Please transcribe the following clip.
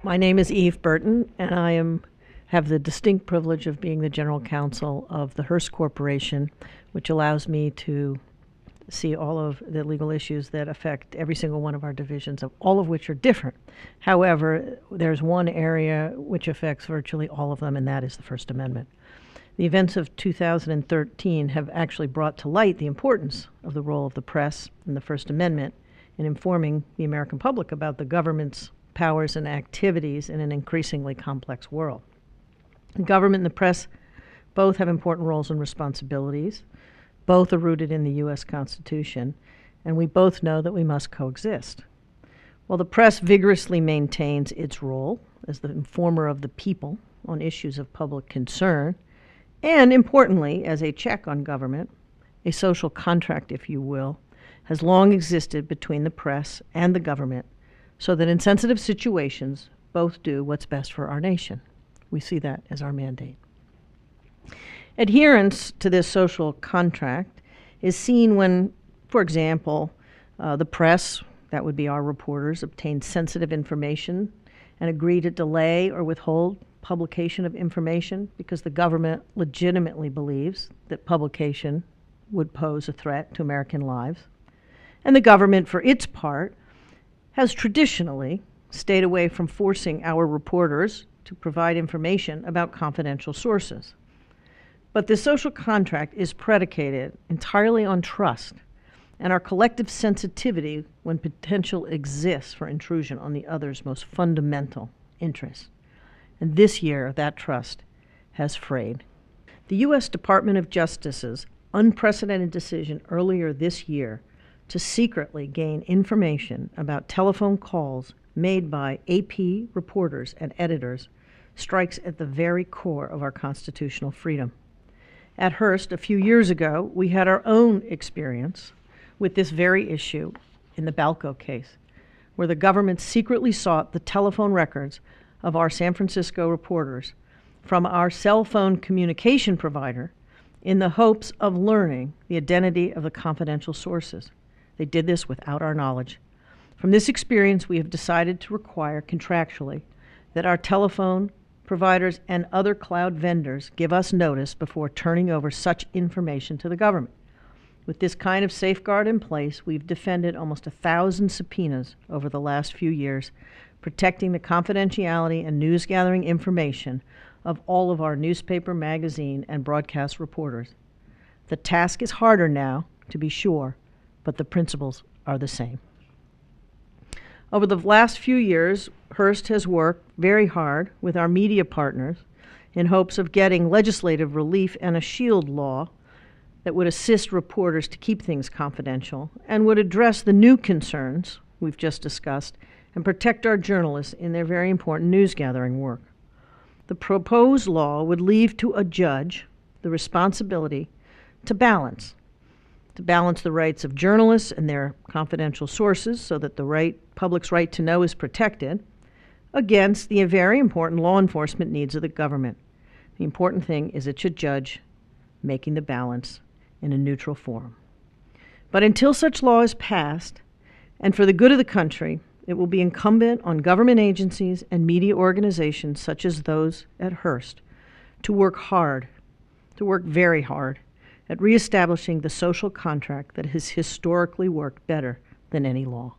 My name is Eve Burton, and have the distinct privilege of being the general counsel of the Hearst Corporation, which allows me to see all of the legal issues that affect every single one of our divisions, all of which are different. However, there's one area which affects virtually all of them, and that is the First Amendment. The events of 2013 have actually brought to light the importance of the role of the press and the First Amendment in informing the American public about the government's powers and activities in an increasingly complex world. The government and the press both have important roles and responsibilities. Both are rooted in the U.S. Constitution, and we both know that we must coexist. While the press vigorously maintains its role as the informer of the people on issues of public concern, and importantly, as a check on government, a social contract, if you will, has long existed between the press and the government, so that in sensitive situations, both do what's best for our nation. We see that as our mandate. Adherence to this social contract is seen when, for example, the press, that would be our reporters, obtain sensitive information and agree to delay or withhold publication of information because the government legitimately believes that publication would pose a threat to American lives. And the government, for its part, has traditionally stayed away from forcing our reporters to provide information about confidential sources. But this social contract is predicated entirely on trust and our collective sensitivity when potential exists for intrusion on the other's most fundamental interests. And this year, that trust has frayed. The U.S. Department of Justice's unprecedented decision earlier this year to secretly gain information about telephone calls made by AP reporters and editors strikes at the very core of our constitutional freedom. At Hearst, a few years ago, we had our own experience with this very issue in the Balco case, where the government secretly sought the telephone records of our San Francisco reporters from our cell phone communication provider in the hopes of learning the identity of the confidential sources. They did this without our knowledge. From this experience, we have decided to require contractually that our telephone providers and other cloud vendors give us notice before turning over such information to the government. With this kind of safeguard in place, we've defended almost 1,000 subpoenas over the last few years, protecting the confidentiality and news-gathering information of all of our newspaper, magazine, and broadcast reporters. The task is harder now, to be sure, but the principles are the same. Over the last few years, Hearst has worked very hard with our media partners in hopes of getting legislative relief and a shield law that would assist reporters to keep things confidential and would address the new concerns we've just discussed and protect our journalists in their very important news-gathering work. The proposed law would leave to a judge the responsibility to balance the rights of journalists and their confidential sources so that the public's right to know is protected against the very important law enforcement needs of the government. The important thing is it should judge making the balance in a neutral forum. But until such law is passed, and for the good of the country, it will be incumbent on government agencies and media organizations such as those at Hearst to work very hard at reestablishing the social contract that has historically worked better than any law.